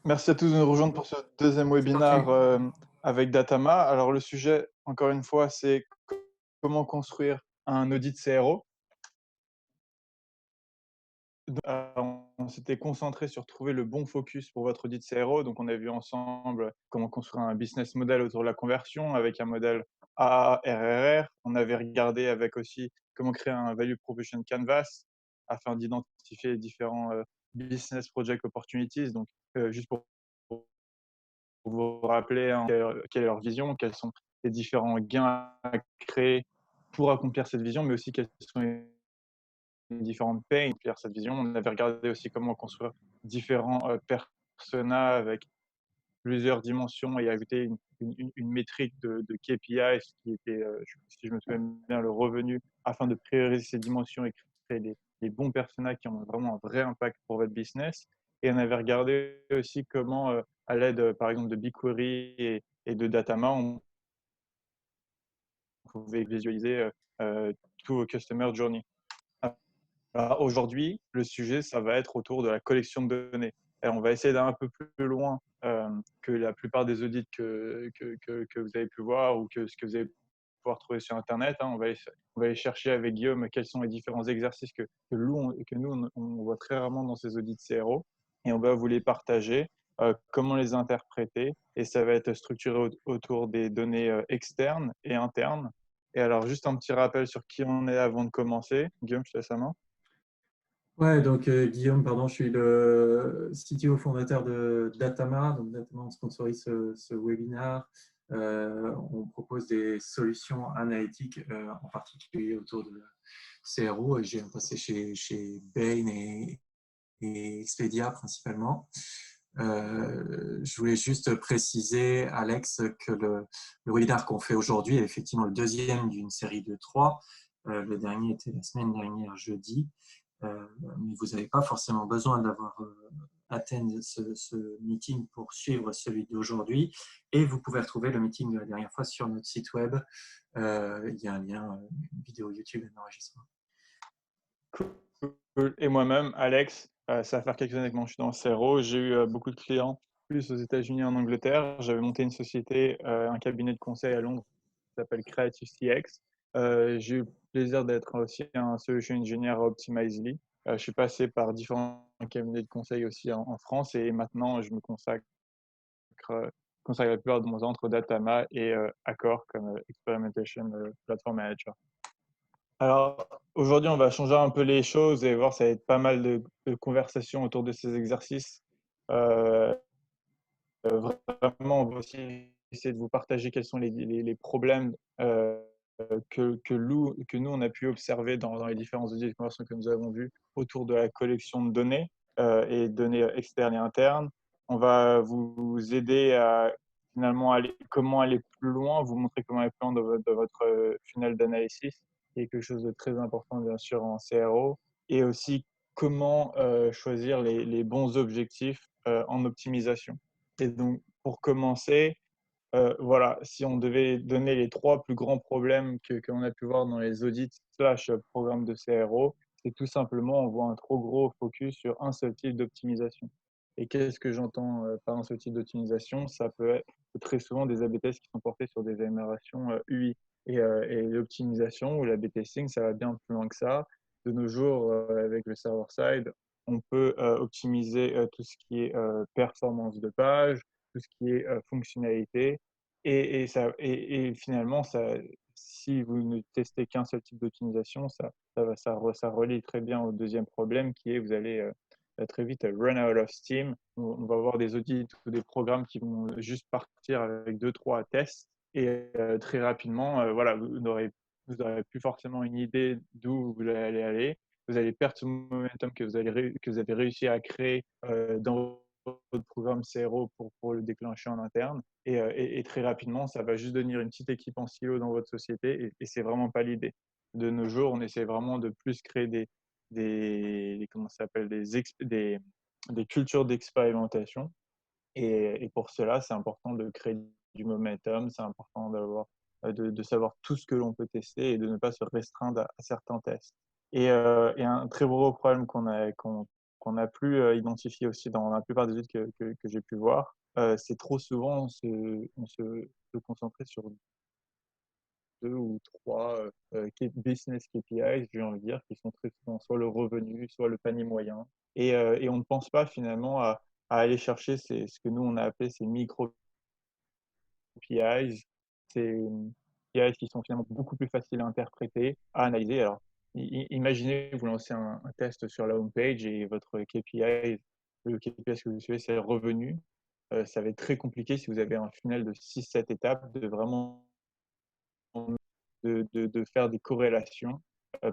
Merci à tous de nous rejoindre pour ce deuxième C'est parti. webinaire avec Datama. Alors le sujet, encore une fois, c'est comment construire un audit CRO. On s'était concentré sur trouver le bon focus pour votre audit CRO. Donc on a vu ensemble comment construire un business model autour de la conversion avec un modèle AARRR. On avait regardé avec aussi comment créer un value proposition canvas afin d'identifier les différents business project opportunities. Donc juste pour vous rappeler, hein, quelle est leur vision, quels sont les différents gains à créer pour accomplir cette vision, mais aussi quelles sont les différentes pains pour accomplir cette vision. On avait regardé aussi comment construire différents personas avec plusieurs dimensions et ajouter une métrique de KPI, ce qui était, si je me souviens bien, le revenu, afin de prioriser ces dimensions et créer les bons personas qui ont vraiment un vrai impact pour votre business. Et on avait regardé aussi comment, à l'aide, par exemple, de BigQuery et de Datama, on pouvait visualiser tous vos customer journey. Alors aujourd'hui, le sujet, ça va être autour de la collection de données. Et on va essayer d'aller un peu plus loin que la plupart des audits que vous avez pu voir ou que ce que vous allez pouvoir trouver sur Internet, hein. On va aller chercher avec Guillaume quels sont les différents exercices que nous, on voit très rarement dans ces audits CRO. Et on va vous les partager, comment les interpréter. Et ça va être structuré autour des données externes et internes. Et alors, juste un petit rappel sur qui on est avant de commencer. Guillaume, je te laisse la main. Ouais, donc Guillaume, pardon, je suis le CTO fondateur de Datama. Donc Datama, on sponsorise ce webinaire. On propose des solutions analytiques, en particulier autour de la CRO. Et j'ai un passé chez Bain et Expedia principalement. Je voulais juste préciser, Alex, que le webinaire qu'on fait aujourd'hui est effectivement le deuxième d'une série de trois. Le dernier était la semaine dernière, jeudi. Mais vous n'avez pas forcément besoin d'avoir atteint ce meeting pour suivre celui d'aujourd'hui. Et vous pouvez retrouver le meeting de la dernière fois sur notre site web. Il y a un lien, une vidéo YouTube et un enregistrement. Cool. Et moi-même, Alex, ça va faire quelques années que moi je suis dans le CRO. J'ai eu beaucoup de clients, plus aux États-Unis et en Angleterre. J'avais monté une société, un cabinet de conseil à Londres qui s'appelle Creative CX. J'ai eu le plaisir d'être aussi un solution engineer à Optimizely. Je suis passé par différents cabinets de conseil aussi en France et maintenant je me consacre la plupart de mon temps entre Datama et Accor comme Experimentation Platform Manager. Alors, aujourd'hui, on va changer un peu les choses et voir, ça va être pas mal de conversations autour de ces exercices. Euh, Vraiment, on va aussi essayer de vous partager quels sont les problèmes que nous, on a pu observer dans les différents audits de conversion que nous avons vus autour de la collection de données et données externes et internes. On va vous aider à finalement comment aller plus loin, vous montrer comment aller plus loin dans votre final d'analysis, qui est quelque chose de très important, bien sûr, en CRO, et aussi comment choisir les bons objectifs en optimisation. Et donc, pour commencer, voilà, si on devait donner les trois plus grands problèmes que l'on a pu voir dans les audits slash programmes de CRO, c'est tout simplement, on voit un trop gros focus sur un seul type d'optimisation. Et qu'est-ce que j'entends par un seul type d'optimisation? Ça peut être très souvent des A/B tests qui sont portés sur des améliorations UI. Et l'optimisation ou l'A/B testing, ça va bien plus loin que ça. De nos jours, avec le server-side, on peut optimiser tout ce qui est performance de page, tout ce qui est fonctionnalité. Et finalement, si vous ne testez qu'un seul type d'optimisation, ça relie très bien au deuxième problème qui est vous allez très vite run out of steam. On va avoir des audits ou des programmes qui vont juste partir avec deux, trois tests et très rapidement, voilà, vous aurez plus forcément une idée d'où vous allez aller. Vous allez perdre ce momentum que vous avez réussi à créer dans votre programme CRO pour le déclencher en interne. Et très rapidement, ça va juste devenir une petite équipe en silo dans votre société et c'est vraiment pas l'idée. De nos jours, on essaie vraiment de plus créer comment ça s'appelle, des cultures d'expérimentation. Et pour cela, c'est important de créer du momentum, c'est important de savoir tout ce que l'on peut tester et de ne pas se restreindre à certains tests. Et un très gros problème qu'on a pu identifier aussi dans la plupart des études que j'ai pu voir, c'est trop souvent se concentrer sur 2 ou 3 business KPIs, j'ai envie de dire, qui sont très souvent soit le revenu, soit le panier moyen. Et on ne pense pas finalement à aller chercher ce que nous on a appelé ces micro KPIs, ces KPIs qui sont finalement beaucoup plus faciles à interpréter, à analyser. Alors, imaginez, vous lancez un test sur la home page et votre KPI, le KPI que vous suivez, c'est le revenu. Ça va être très compliqué si vous avez un funnel de 6-7 étapes de vraiment de faire des corrélations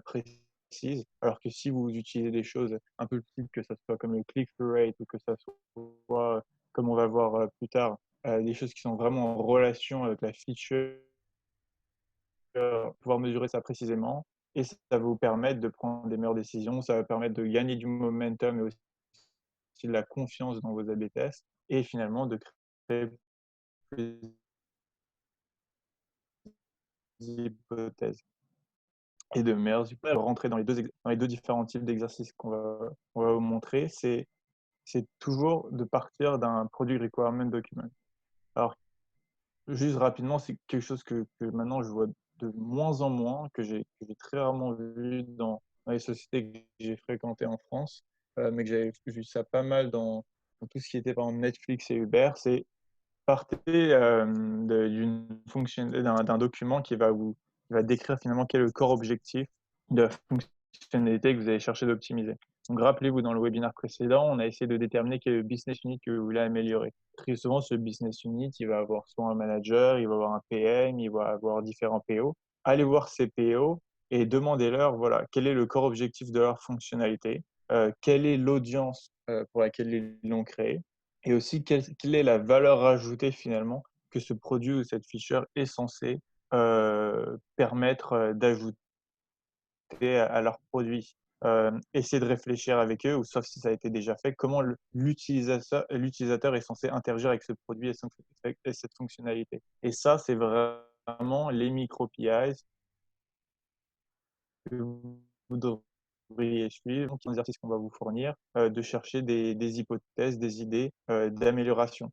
précises. Alors que si vous utilisez des choses un peu plus petites, que ce soit comme le click-through rate ou que ce soit, comme on va voir plus tard, des choses qui sont vraiment en relation avec la feature, pouvoir mesurer ça précisément. Et ça va vous permettre de prendre des meilleures décisions, ça va permettre de gagner du momentum et aussi de la confiance dans vos A/B tests et finalement de créer plus d'hypothèses. Et de meilleures hypothèses. Rentrer dans les deux différents types d'exercices on va vous montrer, c'est toujours de partir d'un product requirement document. Alors, juste rapidement, c'est quelque chose que maintenant je vois de moins en moins, que j'ai très rarement vu dans les sociétés que j'ai fréquentées en France, mais que j'avais vu ça pas mal dans tout ce qui était par exemple Netflix et Uber, c'est partez d'un document qui va décrire finalement quel est le corps objectif de la fonctionnalité que vous allez chercher d'optimiser. Donc, rappelez-vous, dans le webinaire précédent, on a essayé de déterminer quel est le business unit que vous voulez améliorer. Très souvent, ce business unit, il va avoir soit un manager, il va avoir un PM, il va avoir différents PO. Allez voir ces PO et demandez-leur, voilà, quel est le corps objectif de leur fonctionnalité, quelle est l'audience pour laquelle ils l'ont créé, et aussi quelle est la valeur ajoutée finalement que ce produit ou cette feature est censé permettre d'ajouter à leur produit. Essayez de réfléchir avec eux, ou sauf si ça a été déjà fait, comment l'utilisateur est censé interagir avec ce produit et cette fonctionnalité. Et ça, c'est vraiment les micro-PIs que vous devriez suivre, qui est un exercice qu'on va vous fournir, de chercher des hypothèses, des idées d'amélioration.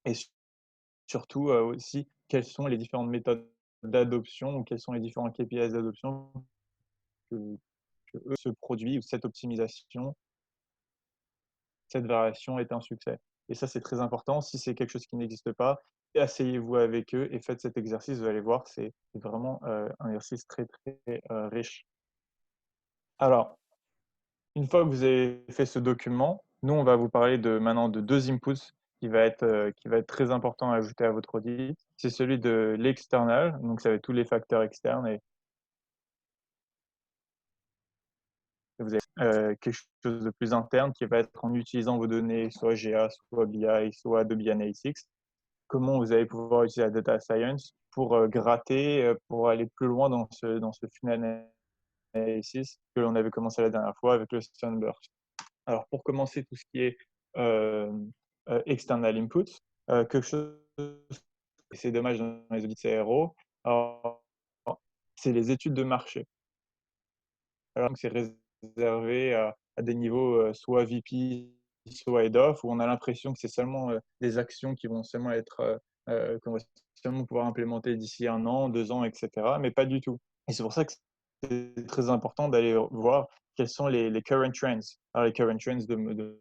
Et surtout aussi, quelles sont les différentes méthodes d'adoption ou quels sont les différents KPIs d'adoption que, que ce produit ou cette optimisation, cette variation est un succès. Et ça, c'est très important. Si c'est quelque chose qui n'existe pas, asseyez-vous avec eux et faites cet exercice. Vous allez voir, c'est vraiment un exercice très, très riche. Alors, une fois que vous avez fait ce document, nous, on va vous parler maintenant de deux inputs qui va être très important à ajouter à votre audit. C'est celui de l'external, donc ça va être tous les facteurs externes et vous avez quelque chose de plus interne qui va être en utilisant vos données, soit GA, soit BI, soit Adobe Analytics. Comment vous allez pouvoir utiliser la data science pour gratter, pour aller plus loin dans ce funnel analysis que l'on avait commencé la dernière fois avec le Sunburst. Alors, pour commencer, tout ce qui est euh, external input, quelque chose, c'est dommage dans les audits CRO, alors, c'est les études de marché. Alors, c'est réservé à des niveaux soit VP, soit head of, où on a l'impression que c'est seulement des actions qui vont seulement être, qu'on va seulement pouvoir implémenter d'ici 1 an, 2 ans, etc. Mais pas du tout. Et c'est pour ça que c'est très important d'aller voir quels sont les current trends. Alors, les current trends de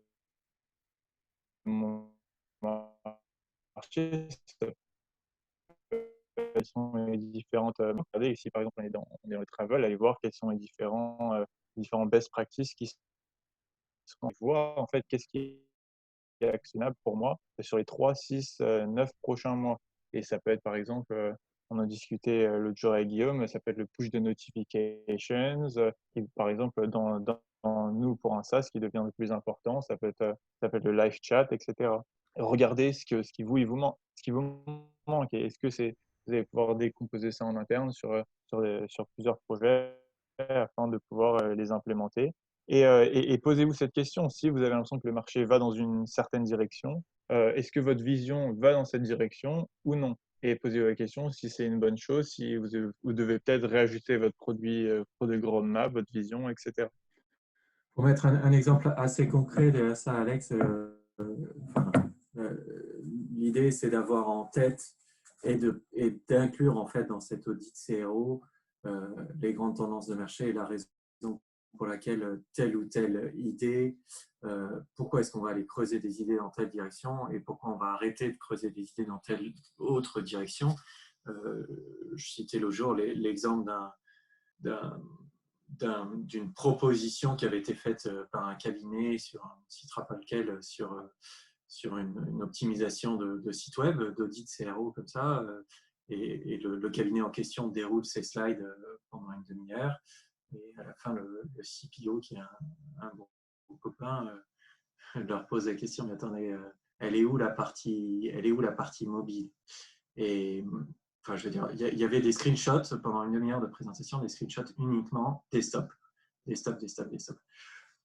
mon marché, quelles sont les différentes. Regardez ici, par exemple, on est dans le travel, allez voir quels sont les différents best practices qui sont. Voir en fait qu'est-ce qui est actionnable pour moi sur les 3, 6, 9 prochains mois. Et ça peut être par exemple, on en discutait l'autre jour avec Guillaume, ça peut être le push de notifications. Et par exemple, dans nous, pour un SaaS, ce qui devient le plus important, ça peut être le live chat, etc. Regardez ce qui ce qui vous manque. Et est-ce que vous allez pouvoir décomposer ça en interne sur plusieurs projets afin de pouvoir les implémenter. Et posez-vous cette question, si vous avez l'impression que le marché va dans une certaine direction, est-ce que votre vision va dans cette direction ou non? Et posez-vous la question si c'est une bonne chose, si vous devez peut-être réajuster votre produit roadmap, votre vision, etc. Pour mettre un exemple assez concret de ça, Alex, enfin, l'idée, c'est d'avoir en tête et d'inclure en fait dans cet audit CRO les grandes tendances de marché et la raison pour laquelle telle ou telle idée, pourquoi est-ce qu'on va aller creuser des idées dans telle direction et pourquoi on va arrêter de creuser des idées dans telle autre direction. Je citais l'autre jour l'exemple d'une proposition qui avait été faite par un cabinet sur, on ne citera pas lequel, sur une optimisation de site web, d'audit CRO comme ça, et le cabinet en question déroule ses slides pendant une demi-heure, et à la fin, le CPO, qui est un bon copain, leur pose la question, mais attendez, elle est où la partie mobile? Et enfin, je veux dire, il y avait des screenshots pendant une demi-heure de présentation, des screenshots uniquement desktop, desktop.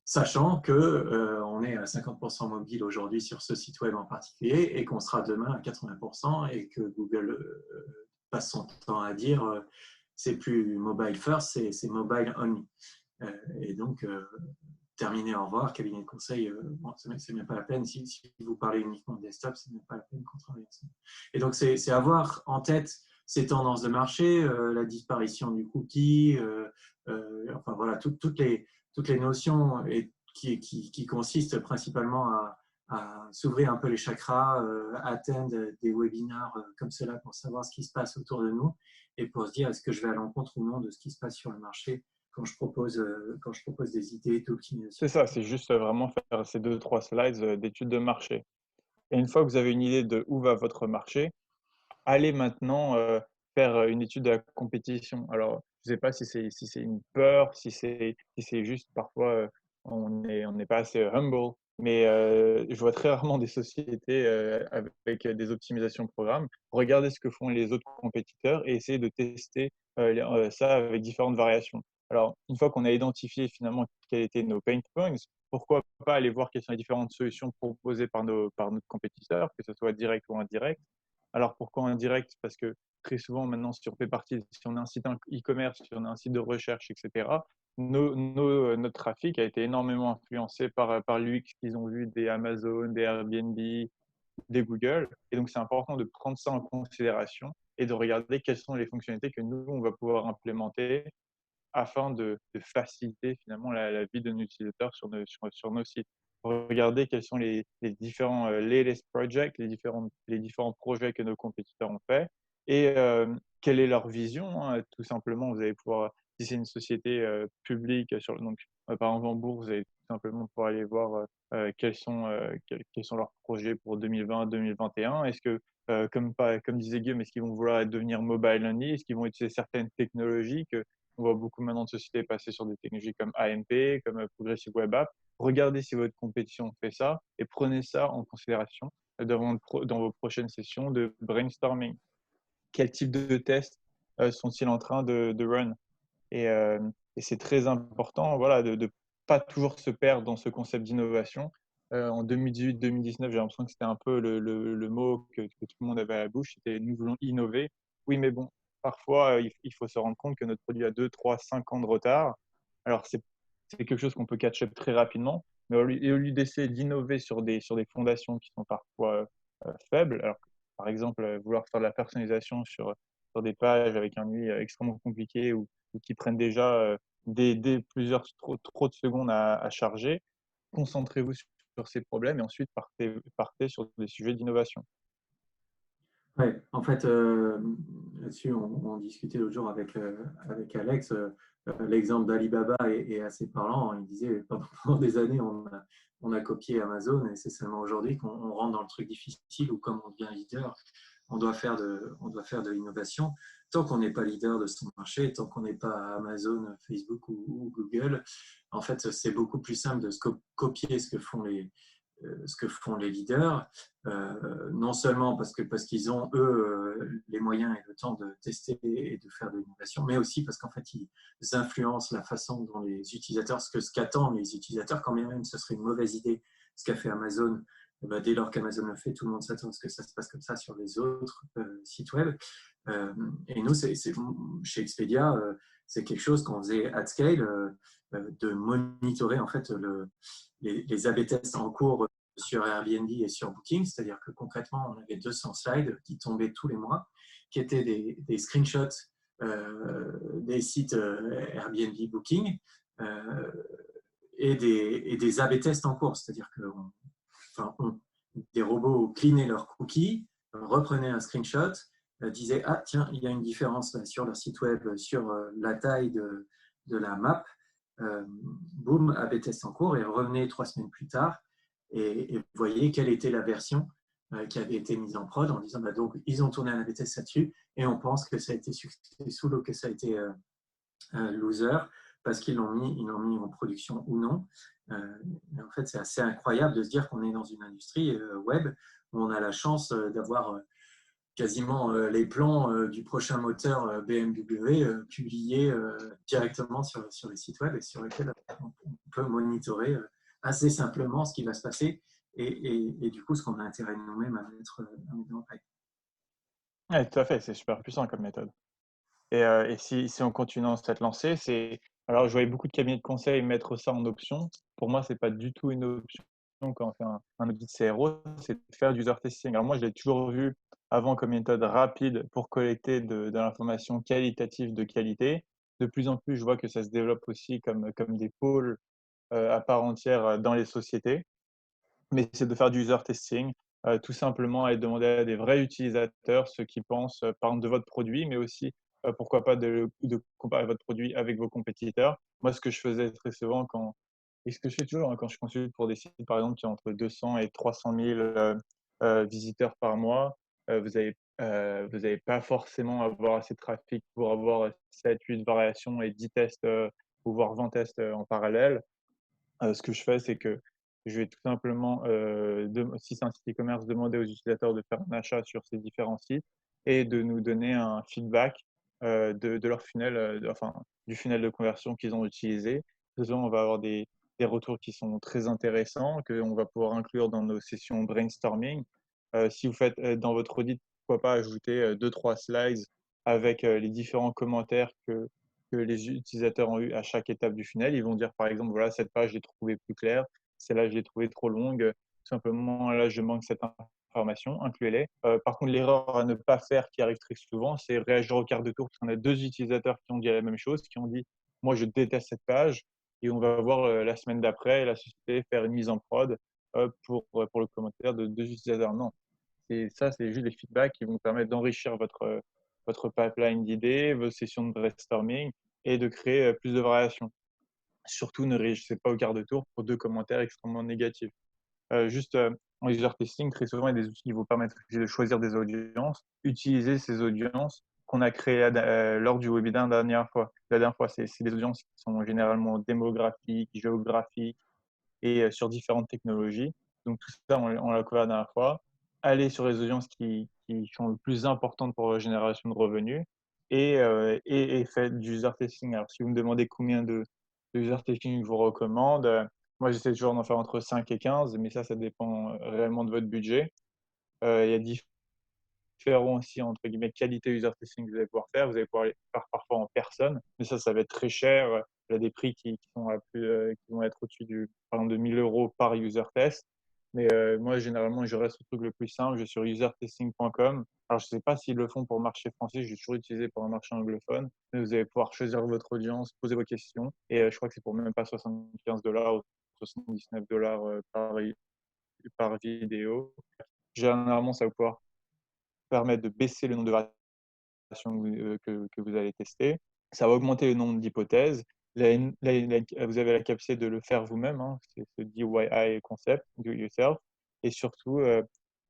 Sachant qu'on est à 50% mobile aujourd'hui sur ce site web en particulier et qu'on sera demain à 80% et que Google passe son temps à dire c'est plus mobile first, c'est mobile only. Et donc, terminé, au revoir, cabinet de conseil, bon, c'est même pas la peine. Si vous parlez uniquement de desktop, c'est même pas la peine qu'on travaille ensemble. Et donc, c'est avoir en tête ces tendances de marché, la disparition du cookie, enfin voilà, toutes les notions qui consistent principalement à s'ouvrir un peu les chakras, attendre des webinaires comme cela pour savoir ce qui se passe autour de nous et pour se dire est-ce que je vais à l'encontre ou non de ce qui se passe sur le marché quand je propose des idées C'est d'optimisation. ça, c'est juste vraiment faire ces 2-3 slides d'études de marché. Et une fois que vous avez une idée de où va votre marché, allez maintenant faire une étude de la compétition. Alors, je ne sais pas si c'est une peur, si c'est juste parfois on n'est pas assez humble, mais je vois très rarement des sociétés avec des optimisations de programmes. Regardez ce que font les autres compétiteurs et essayez de tester ça avec différentes variations. Alors, une fois qu'on a identifié finalement quels étaient nos pain points, pourquoi pas aller voir quelles sont les différentes solutions proposées par notre compétiteur, que ce soit direct ou indirect. Alors pourquoi en direct? Parce que très souvent maintenant, si on fait partie, si on a un site e-commerce, si on a un site de recherche, etc., notre trafic a été énormément influencé par l'UX qu'ils ont vu des Amazon, des Airbnb, des Google. Et donc c'est important de prendre ça en considération et de regarder quelles sont les fonctionnalités que nous, on va pouvoir implémenter afin de faciliter finalement la vie de nos utilisateurs sur nos sites. Regarder quels sont les différents latest projects, les différents projets que nos compétiteurs ont fait et quelle est leur vision. Hein. Tout simplement, vous allez pouvoir, si c'est une société publique, donc, par exemple en bourse, vous allez tout simplement pouvoir aller voir quels sont leurs projets pour 2020-2021. Est-ce que, comme disait Guillaume, est-ce qu'ils vont vouloir devenir mobile only? Est-ce qu'ils vont utiliser certaines technologies on voit beaucoup maintenant de sociétés passer sur des technologies comme AMP, comme Progressive Web App. Regardez si votre compétition fait ça et prenez ça en considération dans vos prochaines sessions de brainstorming. Quel type de tests sont-ils en train de run? Et, euh, et c'est très important voilà, de ne pas toujours se perdre dans ce concept d'innovation. En 2018-2019, j'ai l'impression que c'était un peu le mot que tout le monde avait à la bouche, c'était nous voulons innover. Oui, mais bon, parfois, il faut se rendre compte que notre produit a 2, 3, 5 ans de retard. Alors, c'est quelque chose qu'on peut catch-up très rapidement, mais au lieu d'essayer d'innover sur des fondations qui sont parfois faibles, alors par exemple, vouloir faire de la personnalisation sur des pages avec un UI extrêmement compliqué ou qui prennent déjà trop de secondes à charger. Concentrez-vous sur ces problèmes et ensuite partez sur des sujets d'innovation. Ouais, en fait, là-dessus, on discutait l'autre jour avec Alex. L'exemple d'Alibaba est assez parlant. Il disait pendant des années, on a copié Amazon et c'est seulement aujourd'hui qu'on rentre dans le truc difficile où, comme on devient leader, on doit faire de l'innovation. Tant qu'on n'est pas leader de son marché, tant qu'on n'est pas Amazon, Facebook ou Google, en fait, c'est beaucoup plus simple de copier ce que font les leaders, non seulement parce qu'ils ont, eux, les moyens et le temps de tester et de faire de l'innovation, mais aussi parce qu'en fait, ils influencent la façon dont les utilisateurs, ce qu'attendent les utilisateurs, quand bien même ce serait une mauvaise idée, ce qu'a fait Amazon. Dès lors qu'Amazon le fait, tout le monde s'attend à ce que ça se passe comme ça sur les autres sites web. Et nous, chez Expedia, c'est quelque chose qu'on faisait at scale. de monitorer en fait les A/B tests en cours sur Airbnb et sur Booking, c'est-à-dire que concrètement, on avait 200 slides qui tombaient tous les mois, qui étaient des screenshots des sites Airbnb, Booking, euh, et des A/B tests en cours, c'est-à-dire que des robots cleanaient leurs cookies, reprenaient un screenshot, disaient ah tiens, il y a une différence sur leur site web sur la taille de la map, boum, A/B test en cours, et revenez 3 semaines plus tard et voyez quelle était la version qui avait été mise en prod en disant bah, donc ils ont tourné un A/B test là-dessus et on pense que ça a été successful ou que ça a été loser parce qu'ils l'ont mis en production ou non. En fait, c'est assez incroyable de se dire qu'on est dans une industrie web où on a la chance d'avoir quasiment les plans du prochain moteur BMW publiés directement sur les sites web et sur lesquels on peut monitorer assez simplement ce qui va se passer et du coup ce qu'on a intérêt nous-mêmes à mettre en place. Ouais, tout à fait, c'est super puissant comme méthode. Et si on continue dans cette lancée, alors je voyais beaucoup de cabinets de conseil mettre ça en option. Pour moi, c'est pas du tout une option quand on fait un audit CRO, c'est de faire du user testing. Alors moi, je l'ai toujours vu avant comme une méthode rapide pour collecter de l'information qualitative de qualité. De plus en plus, je vois que ça se développe aussi comme des pôles à part entière dans les sociétés. Mais c'est de faire du user testing, tout simplement et demander à des vrais utilisateurs ce qu'ils pensent, par exemple, de votre produit, mais aussi, pourquoi pas de comparer votre produit avec vos compétiteurs. Moi, ce que je faisais très souvent et ce que je fais toujours, hein, quand je consulte pour des sites, par exemple, qui ont entre 200 et 300 000 visiteurs par mois, vous avez pas forcément avoir assez de trafic pour avoir 7-8 variations et 10 tests, ou voire 20 tests, en parallèle. Ce que je fais, c'est que je vais tout simplement, si c'est un site e-commerce, demander aux utilisateurs de faire un achat sur ces différents sites et de nous donner un feedback de leur funnel, enfin, du funnel de conversion qu'ils ont utilisé. Souvent, on va avoir des retours qui sont très intéressants, qu'on va pouvoir inclure dans nos sessions brainstorming. Si vous faites dans votre audit, pourquoi pas ajouter 2-3 slides avec les différents commentaires que les utilisateurs ont eu à chaque étape du funnel. Ils vont dire, par exemple, voilà, cette page, je l'ai trouvée plus claire, celle-là, je l'ai trouvée trop longue, tout simplement, là, je manque cette information, incluez-les. Par contre, l'erreur à ne pas faire qui arrive très souvent, c'est réagir au quart de tour, parce qu'on a deux utilisateurs qui ont dit la même chose, qui ont dit, moi, je déteste cette page, et on va voir la semaine d'après la société faire une mise en prod pour le commentaire de deux utilisateurs. Non, c'est juste des feedbacks qui vont permettre d'enrichir votre pipeline d'idées, vos sessions de brainstorming et de créer plus de variations. Surtout, ne réagissez pas au quart de tour pour deux commentaires extrêmement négatifs. En user testing, très souvent, il y a des outils qui vous permettent de choisir des audiences. Utilisez ces audiences qu'on a créées lors du webinaire la dernière fois. La dernière fois, c'est des audiences qui sont généralement démographiques, géographiques, et sur différentes technologies. Donc tout ça, on l'a couvert la dernière fois. Aller sur les audiences qui sont le plus importantes pour la génération de revenus et faites du user testing. Alors si vous me demandez combien de user testing je vous recommande, moi j'essaie toujours d'en faire entre 5 et 15, mais ça dépend réellement de votre budget. Il y a différents aussi, entre guillemets, qualité user testing que vous allez pouvoir faire. Vous allez pouvoir les faire parfois en personne, mais ça va être très cher. Il y a des prix qui sont qui vont être au-dessus par exemple, de 1 000 euros par user test. Mais moi, généralement, je reste au truc le plus simple. Je suis sur usertesting.com. Alors, je ne sais pas s'ils le font pour le marché français. J'ai toujours utilisé pour un marché anglophone. Mais vous allez pouvoir choisir votre audience, poser vos questions. Et je crois que c'est pour même pas 75 $ ou 79 $ par vidéo. Généralement, ça va pouvoir permettre de baisser le nombre de variations que vous allez tester. Ça va augmenter le nombre d'hypothèses. Vous avez la capacité de le faire vous-même, hein, c'est ce DIY concept, do it yourself. Et surtout,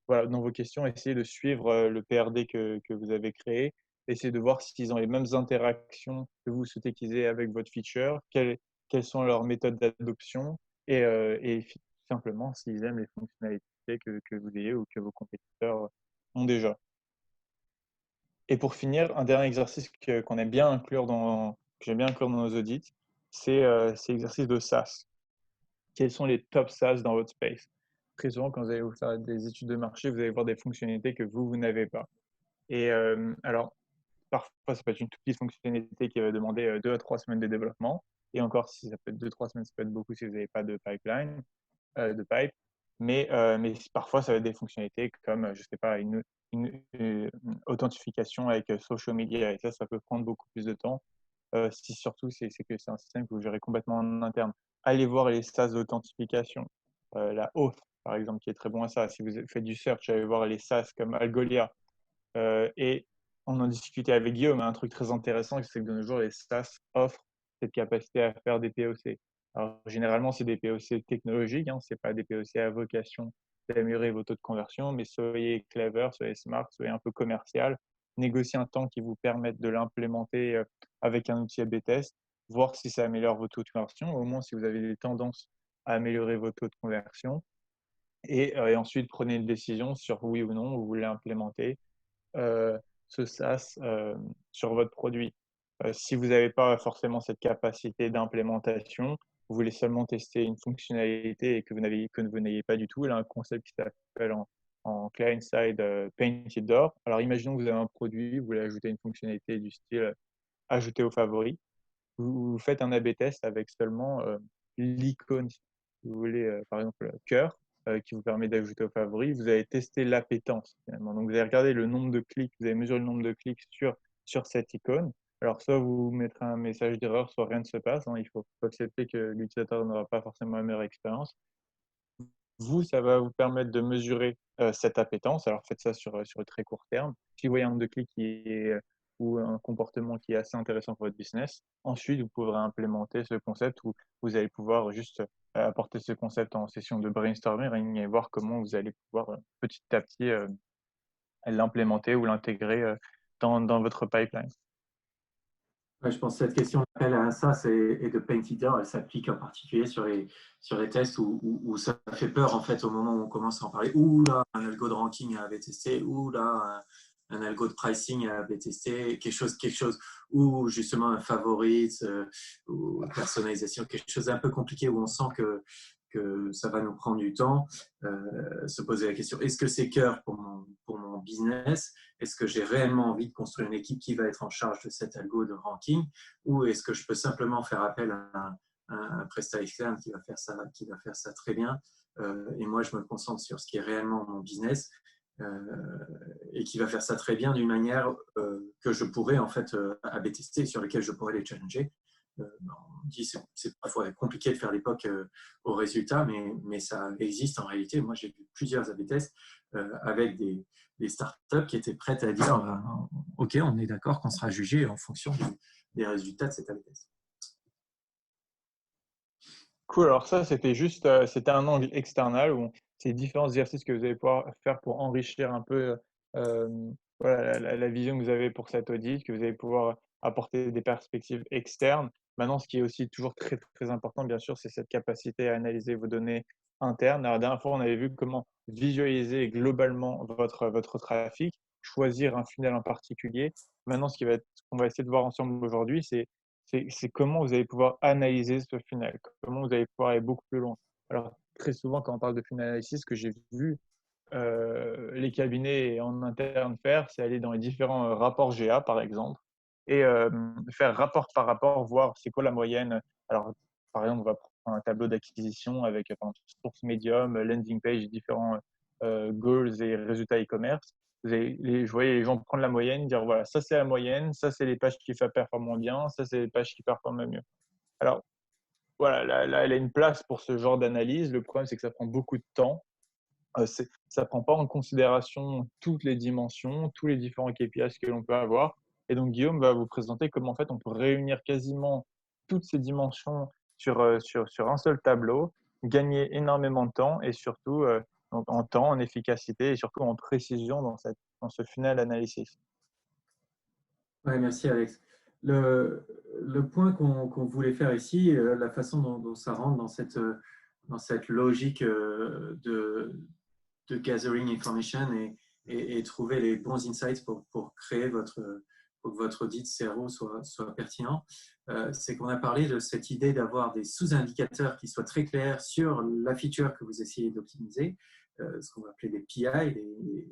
voilà, dans vos questions, essayez de suivre le PRD que vous avez créé. Essayez de voir s'ils ont les mêmes interactions que vous souhaitez qu'ils aient avec votre feature, quelles sont leurs méthodes d'adoption et simplement s'ils aiment les fonctionnalités que vous ayez ou que vos compétiteurs ont déjà. Et pour finir, un dernier exercice qu'on aime bien inclure que j'aime bien inclure dans nos audits, c'est l'exercice de SaaS. Quels sont les top SaaS dans votre space? Très souvent, quand vous allez vous faire des études de marché, vous allez voir des fonctionnalités que vous n'avez pas. Et alors, parfois, ça peut être une toute petite fonctionnalité qui va demander 2 à 3 semaines de développement. Et encore, si ça peut être 2-3 semaines, ça peut être beaucoup si vous n'avez pas de pipeline, de pipe. Mais parfois, ça va être des fonctionnalités comme, je sais pas, une authentification avec social media. Et ça peut prendre beaucoup plus de temps. Si surtout, c'est que c'est un système que vous gérez complètement en interne. Allez voir les sas d'authentification. La Auth, par exemple, qui est très bon à ça. Si vous faites du search, allez voir les sas comme Algolia. Et on en discutait avec Guillaume, un truc très intéressant, c'est que de nos jours, les SaaS offrent cette capacité à faire des POC. Alors, généralement, c'est des POC technologiques, ce n'est pas des POC à vocation d'améliorer vos taux de conversion, mais soyez clever, soyez smart, soyez un peu commercial, négociez un temps qui vous permette de l'implémenter avec un outil A/B test, voir si ça améliore vos taux de conversion, au moins si vous avez des tendances à améliorer vos taux de conversion, et ensuite prenez une décision sur oui ou non vous voulez implémenter ce SaaS sur votre produit. Si vous n'avez pas forcément cette capacité d'implémentation, vous voulez seulement tester une fonctionnalité et que vous n'ayez pas du tout, il y a un concept qui s'appelle en client-side Painted Door. Alors, imaginons que vous avez un produit, vous voulez ajouter une fonctionnalité du style ajouter aux favoris. Vous faites un A/B test avec seulement l'icône, si vous voulez, par exemple, cœur, qui vous permet d'ajouter aux favoris. Vous allez tester l'appétence, finalement. Donc, vous allez regarder le nombre de clics, vous allez mesurer le nombre de clics sur cette icône. Alors, soit vous mettrez un message d'erreur, soit rien ne se passe. Il faut accepter que l'utilisateur n'aura pas forcément la meilleure expérience. Vous, ça va vous permettre de mesurer cette appétence. Alors, faites ça sur le très court terme. Si vous voyez un nombre de clics ou un comportement qui est assez intéressant pour votre business, ensuite, vous pourrez implémenter ce concept où vous allez pouvoir juste apporter ce concept en session de brainstorming et voir comment vous allez pouvoir petit à petit l'implémenter ou l'intégrer dans votre pipeline. Ouais, je pense que cette question d'appel à un SaaS et de Painted Door, elle s'applique en particulier sur les tests où ça fait peur en fait au moment où on commence à en parler. Ouh là, un algo de ranking à AB tester, ouh là, un algo de pricing à AB tester, quelque chose, ou justement un favorite, ou personnalisation, quelque chose d'un peu compliqué où on sent que ça va nous prendre du temps, se poser la question, est-ce que c'est cœur pour mon business? Est-ce que j'ai réellement envie de construire une équipe qui va être en charge de cet algo de ranking, ou est-ce que je peux simplement faire appel à un prestat externe qui va faire ça très bien, et moi je me concentre sur ce qui est réellement mon business, et qui va faire ça très bien d'une manière que je pourrais en fait A/B tester, sur lesquelles je pourrais les challenger. On dit c'est parfois compliqué de faire l'époque au résultat, mais ça existe en réalité. Moi, j'ai vu plusieurs A/B tests avec des startups qui étaient prêtes à dire OK, on est d'accord qu'on sera jugé en fonction des résultats de cet A/B test. Cool, alors ça, c'était un angle external où c'est différents exercices que vous allez pouvoir faire pour enrichir un peu voilà, la vision que vous avez pour cet audit, que vous allez pouvoir apporter des perspectives externes. Maintenant, ce qui est aussi toujours très, très important, bien sûr, c'est cette capacité à analyser vos données internes. Alors, la dernière fois, on avait vu comment visualiser globalement votre trafic, choisir un funnel en particulier. Maintenant, ce qu'on va essayer de voir ensemble aujourd'hui, c'est comment vous allez pouvoir analyser ce funnel, comment vous allez pouvoir aller beaucoup plus loin. Alors, très souvent, quand on parle de funnel analysis, ce que j'ai vu les cabinets en interne faire, c'est aller dans les différents rapports GA, par exemple, et faire rapport par rapport, voir c'est quoi la moyenne. Alors, par exemple, on va prendre un tableau d'acquisition avec source médium, landing page, différents goals et résultats e-commerce. Je voyais les gens prendre la moyenne, dire voilà, ça c'est la moyenne, ça c'est les pages qui performent moins bien, ça c'est les pages qui performent mieux. Alors, voilà, là, elle a une place pour ce genre d'analyse. Le problème, c'est que ça prend beaucoup de temps. Ça ne prend pas en considération toutes les dimensions, tous les différents KPIs que l'on peut avoir. Et donc, Guillaume va vous présenter comment en fait, on peut réunir quasiment toutes ces dimensions sur un seul tableau, gagner énormément de temps et surtout en temps, en efficacité et surtout en précision dans ce funnel analysis. Ouais, merci Alex. Le point qu'on voulait faire ici, la façon dont ça rentre dans cette logique de gathering information et trouver les bons insights pour créer pour que votre audit CRO soit pertinent, c'est qu'on a parlé de cette idée d'avoir des sous-indicateurs qui soient très clairs sur la feature que vous essayez d'optimiser, ce qu'on va appeler des PI, des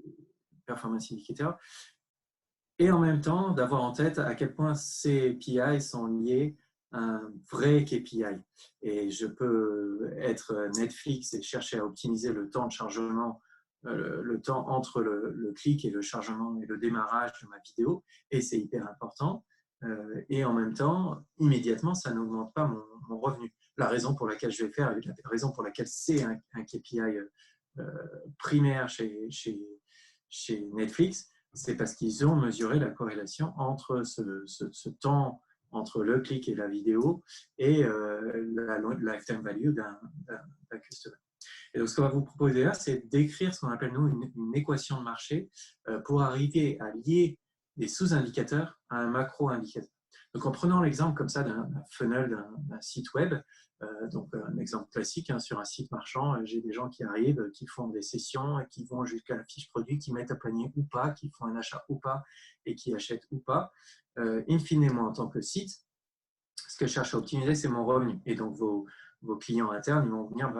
Performance Indicators, et en même temps d'avoir en tête à quel point ces PI sont liés un vrai KPI. Et je peux être Netflix et chercher à optimiser le temps de chargement, le temps entre le clic et le chargement et le démarrage de ma vidéo, et c'est hyper important. Et en même temps, immédiatement, ça n'augmente pas mon revenu. La raison pour laquelle je vais faire, la raison pour laquelle c'est un KPI primaire chez Netflix, c'est parce qu'ils ont mesuré la corrélation entre ce temps entre le clic et la vidéo et la lifetime value d'un customer. Et donc, ce qu'on va vous proposer là, c'est d'écrire ce qu'on appelle, nous, une équation de marché pour arriver à lier des sous-indicateurs à un macro-indicateur. Donc, en prenant l'exemple comme ça d'un funnel d'un site web, donc un exemple classique, sur un site marchand, j'ai des gens qui arrivent, qui font des sessions, qui vont jusqu'à la fiche produit, qui mettent un panier ou pas, qui font un achat ou pas, et qui achètent ou pas. In fine, moi, en tant que site, ce que je cherche à optimiser, c'est mon revenu. Et donc, vos clients internes, ils vont venir,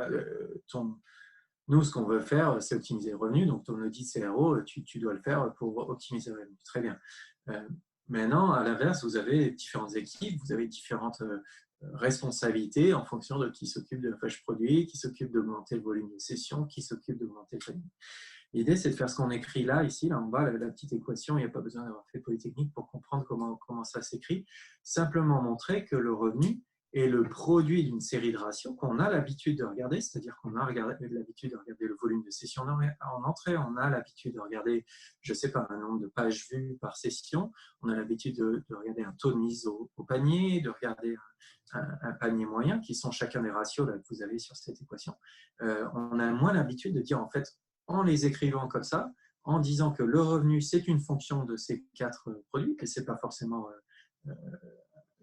nous, ce qu'on veut faire, c'est optimiser le revenu. Donc, ton audit CRO, tu dois le faire pour optimiser le revenu. Très bien. Maintenant, à l'inverse, vous avez différentes équipes, vous avez différentes responsabilités en fonction de qui s'occupe de la page produit, qui s'occupe d'augmenter le volume de session, qui s'occupe d'augmenter le panier. L'idée, c'est de faire ce qu'on écrit là, ici, là en bas, la petite équation. Il n'y a pas besoin d'avoir fait Polytechnique pour comprendre comment ça s'écrit. Simplement montrer que le revenu est le produit d'une série de ratios qu'on a l'habitude de regarder, c'est-à-dire qu'on a l'habitude de regarder le volume de session en entrée, on a l'habitude de regarder, je ne sais pas, un nombre de pages vues par session, on a l'habitude de regarder un taux de mise au panier, de regarder un panier moyen, qui sont chacun des ratios là, que vous avez sur cette équation. On a moins l'habitude de dire, en fait, en les écrivant comme ça, en disant que le revenu, c'est une fonction de ces 4 produits, et ce n'est pas forcément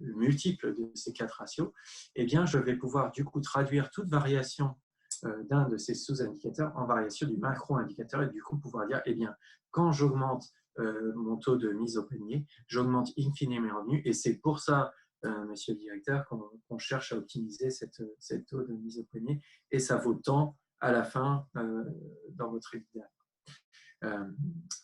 le multiple de ces 4 ratios, eh bien, je vais pouvoir du coup traduire toute variation d'un de ces sous-indicateurs en variation du macro-indicateur, et du coup pouvoir dire, eh bien, quand j'augmente mon taux de mise au panier, j'augmente in fine mes revenus, et c'est pour ça, monsieur le directeur, qu'on cherche à optimiser cette taux de mise au panier, et ça vaut tant à la fin dans votre EBITDA.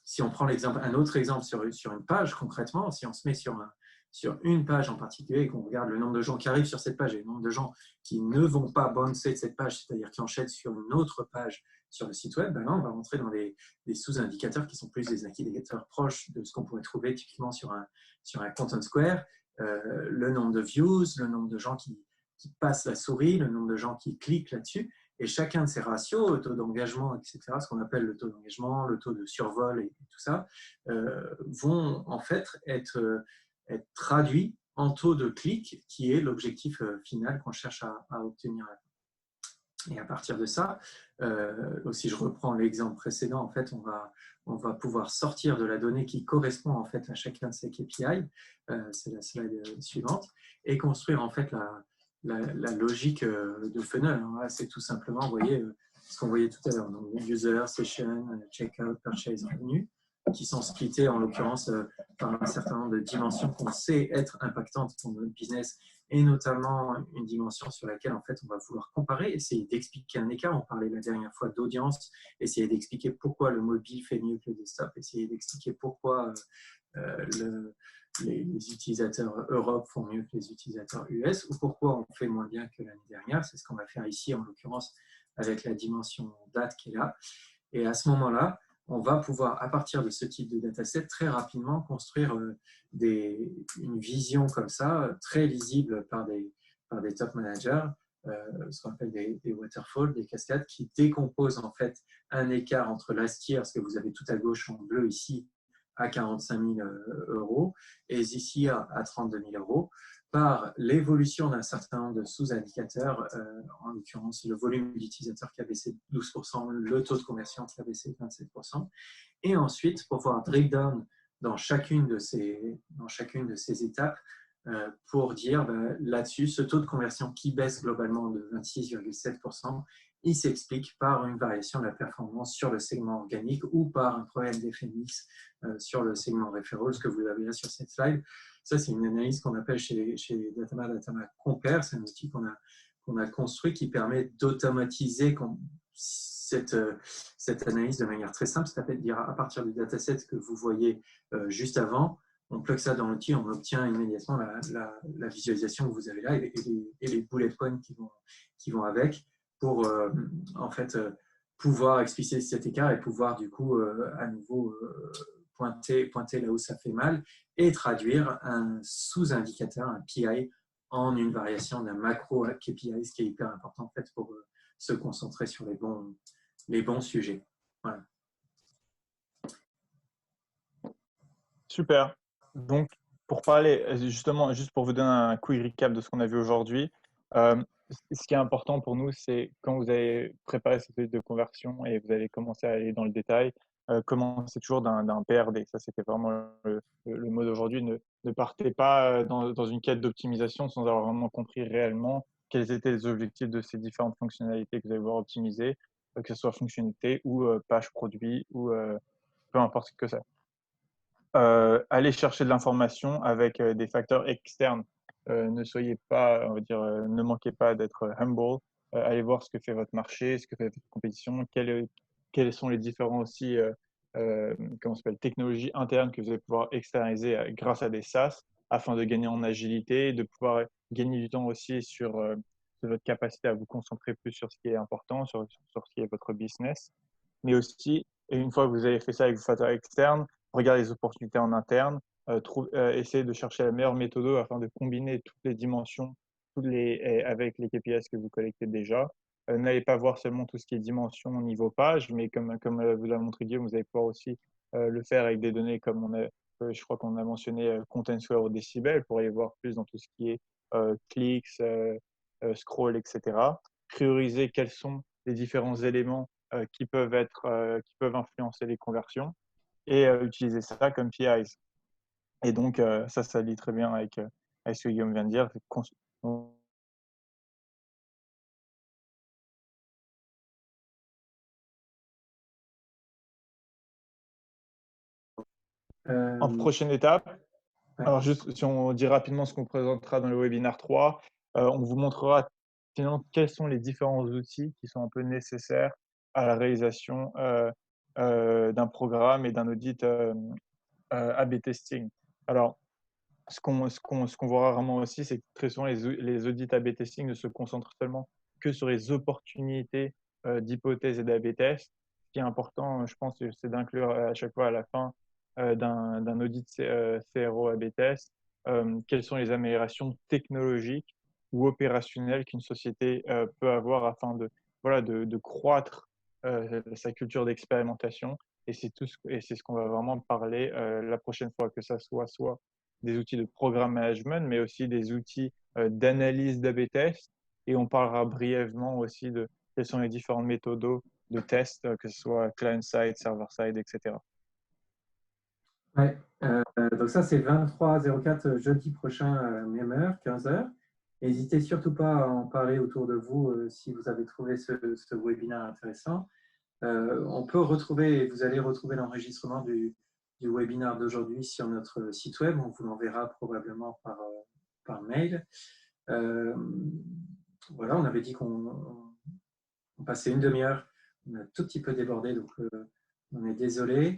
Si on prend un autre exemple sur une page, concrètement, si on se met sur une page en particulier et qu'on regarde le nombre de gens qui arrivent sur cette page et le nombre de gens qui ne vont pas bouncer de cette page, c'est-à-dire qui enchaînent sur une autre page sur le site web, ben là, on va rentrer dans des sous-indicateurs qui sont plus des indicateurs proches de ce qu'on pourrait trouver typiquement sur un Content Square, le nombre de views, le nombre de gens qui passent la souris, le nombre de gens qui cliquent là-dessus. Et chacun de ces ratios, le taux d'engagement, etc., ce qu'on appelle le taux d'engagement, le taux de survol et tout ça, vont en fait être traduits en taux de clic, qui est l'objectif final qu'on cherche à obtenir. Et à partir de ça, si je reprends l'exemple précédent, en fait, on va pouvoir sortir de la donnée qui correspond en fait à chacun de ces KPI, c'est la slide suivante, et construire en fait la logique de funnel. C'est tout simplement, vous voyez, ce qu'on voyait tout à l'heure, donc user, session, checkout, purchase, revenu, qui sont splittés en l'occurrence par un certain nombre de dimensions qu'on sait être impactantes pour notre business, et notamment une dimension sur laquelle en fait on va vouloir comparer, essayer d'expliquer un écart. On parlait la dernière fois d'audience, essayer d'expliquer pourquoi le mobile fait mieux que le desktop, essayer d'expliquer pourquoi les utilisateurs Europe font mieux que les utilisateurs US, ou pourquoi on fait moins bien que l'année dernière. C'est ce qu'on va faire ici, en l'occurrence, avec la dimension date qui est là. Et à ce moment-là, on va pouvoir, à partir de ce type de dataset, très rapidement construire une vision comme ça, très lisible par des top managers, ce qu'on appelle des waterfalls, des cascades, qui décomposent en fait un écart entre last year, ce que vous avez tout à gauche en bleu ici, à 45 000 euros, et ici à 32 000 euros, par l'évolution d'un certain nombre de sous-indicateurs, en l'occurrence le volume d'utilisateurs qui a baissé de 12%, le taux de conversion qui a baissé de 27%, et ensuite pour pouvoir drill down dans chacune de ces étapes pour dire là-dessus, ce taux de conversion qui baisse globalement de 26,7%, il s'explique par une variation de la performance sur le segment organique ou par un problème d'effet mix sur le segment referral, ce que vous avez là sur cette slide. Ça, c'est une analyse qu'on appelle chez Datama Compare. C'est un outil qu'on a construit qui permet d'automatiser cette analyse de manière très simple, c'est-à-dire à partir du dataset que vous voyez juste avant, on plug ça dans l'outil, on obtient immédiatement la visualisation que vous avez là et les bullet points qui vont avec pour en fait pouvoir expliquer cet écart et pouvoir du coup à nouveau pointer là où ça fait mal et traduire un sous-indicateur, un PI, en une variation d'un macro KPI, ce qui est hyper important en fait pour se concentrer sur les bons sujets. Voilà. Super. Donc, pour parler, justement, juste pour vous donner un quick recap de ce qu'on a vu aujourd'hui, ce qui est important pour nous, c'est quand vous avez préparé cette étude de conversion et vous allez commencer à aller dans le détail, commencez toujours d'un PRD. Ça, c'était vraiment le mot d'aujourd'hui. Ne partez pas dans une quête d'optimisation sans avoir vraiment compris réellement quels étaient les objectifs de ces différentes fonctionnalités que vous allez vouloir optimiser, que ce soit fonctionnalité ou page produit ou peu importe ce que c'est. Aller chercher de l'information avec des facteurs externes. Ne soyez pas, on va dire, ne manquez pas d'être humble. Allez voir ce que fait votre marché, ce que fait votre compétition, quels sont les différents aussi comment s'appelle, technologies internes que vous allez pouvoir externaliser grâce à des SaaS afin de gagner en agilité, de pouvoir gagner du temps aussi sur votre capacité à vous concentrer plus sur ce qui est important, sur ce qui est votre business. Mais aussi, et une fois que vous avez fait ça avec vos facteurs externes, regardez les opportunités en interne, essayez de chercher la meilleure méthode afin de combiner toutes les dimensions avec les KPIs que vous collectez déjà. N'allez pas voir seulement tout ce qui est dimension au niveau page, mais comme vous l'avez montré Guillaume, vous allez pouvoir aussi le faire avec des données comme je crois qu'on a mentionné Content Square au décibel pour aller voir plus dans tout ce qui est clics, scroll, etc. Prioriser quels sont les différents éléments qui peuvent influencer les conversions et utiliser ça comme PIs. Et donc, ça lie très bien avec ce que Guillaume vient de dire. En prochaine étape, alors juste si on dit rapidement ce qu'on présentera dans le webinaire 3, on vous montrera sinon quels sont les différents outils qui sont un peu nécessaires à la réalisation d'un programme et d'un audit A/B testing. Alors, ce qu'on voit rarement aussi, c'est que très souvent, les audits A/B testing ne se concentrent seulement que sur les opportunités d'hypothèses et d'A/B tests. Ce qui est important, je pense, c'est d'inclure à chaque fois à la fin d'un audit CRO A/B test quelles sont les améliorations technologiques ou opérationnelles qu'une société peut avoir afin voilà, de croître sa culture d'expérimentation. Et c'est ce qu'on va vraiment parler la prochaine fois, que ça soit des outils de programme management, mais aussi des outils d'analyse d'A/B test. Et on parlera brièvement aussi de quelles sont les différentes méthodes de test, que ce soit client-side, server-side, etc. Ouais, donc ça c'est 23/04 jeudi prochain, même heure, 15h. N'hésitez surtout pas à en parler autour de vous si vous avez trouvé ce webinaire intéressant. On peut retrouver, vous allez retrouver l'enregistrement du webinaire d'aujourd'hui sur notre site web. On vous l'enverra probablement par mail. Voilà, on avait dit qu'on passait une demi-heure. On a un tout petit peu débordé, donc on est désolé.